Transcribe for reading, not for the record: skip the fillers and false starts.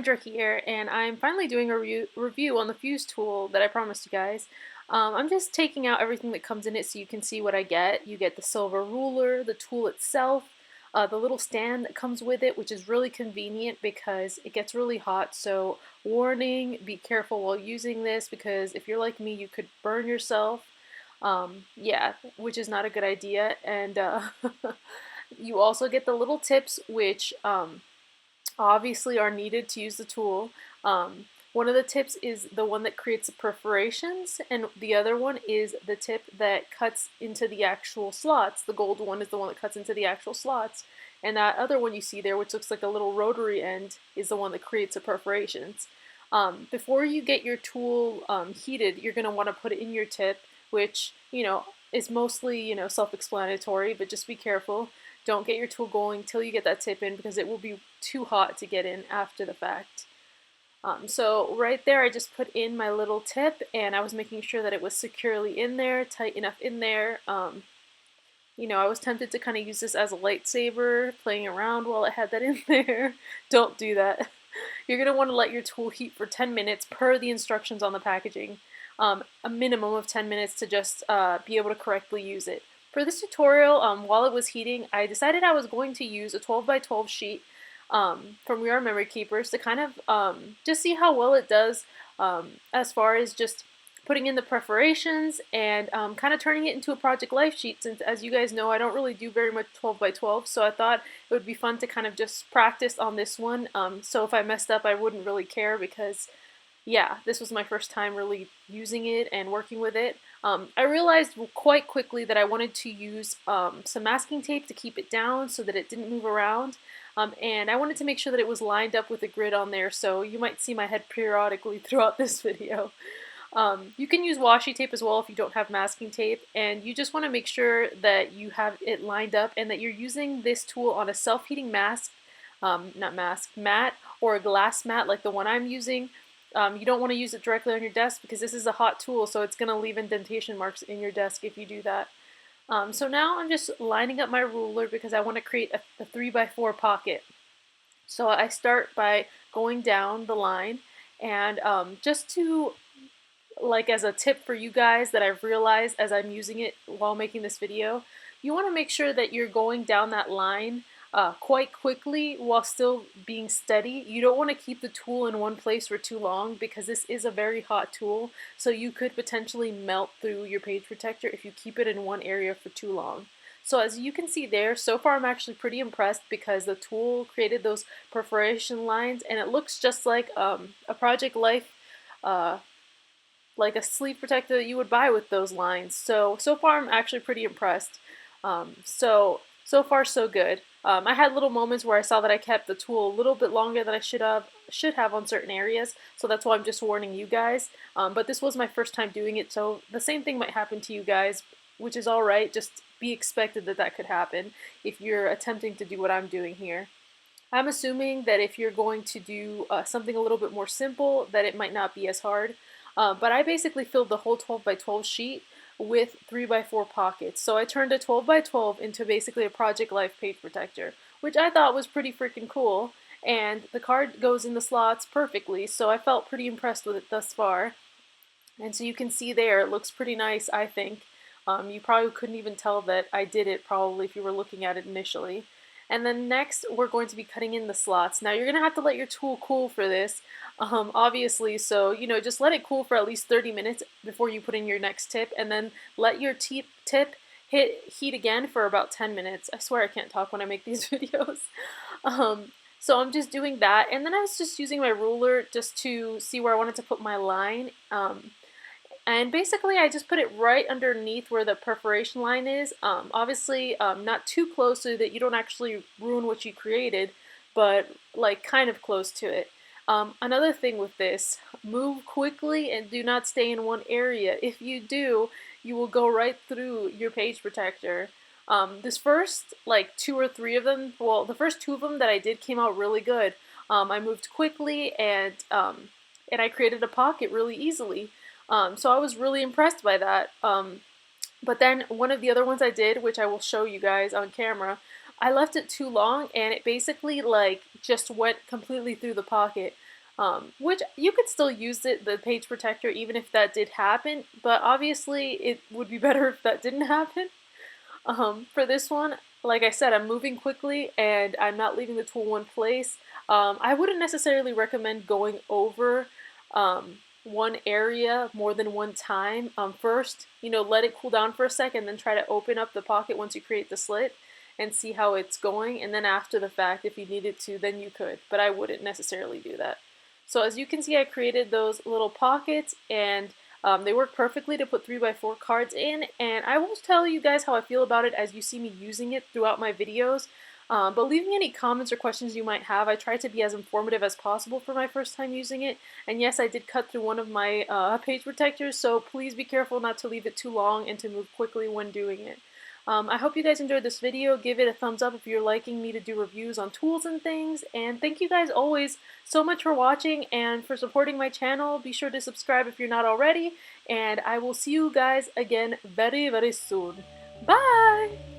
Kendra here, and I'm finally doing a review on the Fuse tool that I promised you guys. I'm just taking out everything that comes in it so you can see what I get. You get the silver ruler, the tool itself, the little stand that comes with it, which is really convenient because it gets really hot. So warning, be careful while using this because if you're like me, you could burn yourself. Yeah, which is not a good idea. And you also get the little tips, which obviously are needed to use the tool. One of the tips is the one that creates the perforations, and the other one is the tip that cuts into the actual slots. The gold one is the one that cuts into the actual slots, and that other one you see there, which looks like a little rotary end, is the one that creates the perforations. Before you get your tool heated, you're going to want to put it in your tip, which, is mostly, self-explanatory, but just be careful. Don't get your tool going till you get that tip in because it will be too hot to get in after the fact. So right there I just put in my little tip and I was making sure that it was securely in there, tight enough in there. I was tempted to kind of use this as a lightsaber, playing around while I had that in there. Don't do that. You're going to want to let your tool heat for 10 minutes per the instructions on the packaging. A minimum of 10 minutes to just be able to correctly use it. For this tutorial, while it was heating, I decided I was going to use a 12 by 12 sheet from We Are Memory Keepers to kind of just see how well it does as far as just putting in the perforations and kind of turning it into a Project Life sheet, since as you guys know I don't really do very much 12 by 12, so I thought it would be fun to kind of just practice on this one, so if I messed up I wouldn't really care because yeah, this was my first time really using it and working with it. I realized quite quickly that I wanted to use some masking tape to keep it down so that it didn't move around. And I wanted to make sure that it was lined up with the grid on there, so you might see my head periodically throughout this video. You can use washi tape as well if you don't have masking tape, and you just want to make sure that you have it lined up and that you're using this tool on a self-heating mat, or a glass mat like the one I'm using. You don't want to use it directly on your desk because this is a hot tool, so it's going to leave indentation marks in your desk if you do that. So now I'm just lining up my ruler because I want to create a 3x4 pocket. So I start by going down the line, and just to, like, as a tip for you guys that I've realized as I'm using it while making this video, you want to make sure that you're going down that line quite quickly while still being steady. You don't want to keep the tool in one place for too long because this is a very hot tool, so you could potentially melt through your page protector if you keep it in one area for too long. So as you can see there, so far I'm actually pretty impressed because the tool created those perforation lines and it looks just like a Project Life, like a sleeve protector that you would buy with those lines. So far I'm actually pretty impressed. So far so good. I had little moments where I saw that I kept the tool a little bit longer than I should have on certain areas, so that's why I'm just warning you guys. But this was my first time doing it, so the same thing might happen to you guys, which is alright. Just be expected that that could happen if you're attempting to do what I'm doing here. I'm assuming that if you're going to do something a little bit more simple, that it might not be as hard. But I basically filled the whole 12 by 12 sheet with 3x4 pockets. So I turned a 12 by 12 into basically a Project Life page protector, which I thought was pretty freaking cool. And the card goes in the slots perfectly, so I felt pretty impressed with it thus far. And so you can see there, it looks pretty nice, I think. You probably couldn't even tell that I did it probably if you were looking at it initially. And then next, we're going to be cutting in the slots. Now you're going to have to let your tool cool for this, obviously, so, just let it cool for at least 30 minutes before you put in your next tip, and then let your tip heat again for about 10 minutes. I swear I can't talk when I make these videos. So I'm just doing that, and then I was just using my ruler just to see where I wanted to put my line. And basically I just put it right underneath where the perforation line is. Obviously not too close so that you don't actually ruin what you created, but like kind of close to it. Another thing with this, move quickly and do not stay in one area. If you do, you will go right through your page protector. This first, like 2 or 3 of them, well, the first 2 of them that I did came out really good. I moved quickly and I created a pocket really easily. So I was really impressed by that. But then one of the other ones I did, which I will show you guys on camera, I left it too long and it basically like just went completely through the pocket. which you could still use the page protector even if that did happen, but obviously it would be better if that didn't happen. For this one, like I said, I'm moving quickly and I'm not leaving the tool in one place. I wouldn't necessarily recommend going over one area more than one time. First, let it cool down for a second, then try to open up the pocket once you create the slit and see how it's going. And then after the fact, if you needed to, then you could, but I wouldn't necessarily do that. So as you can see, I created those little pockets and they work perfectly to put 3x4 cards in, and I will tell you guys how I feel about it as you see me using it throughout my videos. But leave me any comments or questions you might have. I try to be as informative as possible for my first time using it. And yes, I did cut through one of my page protectors, so please be careful not to leave it too long and to move quickly when doing it. I hope you guys enjoyed this video. Give it a thumbs up if you're liking me to do reviews on tools and things. And thank you guys always so much for watching and for supporting my channel. Be sure to subscribe if you're not already. And I will see you guys again very, very soon. Bye!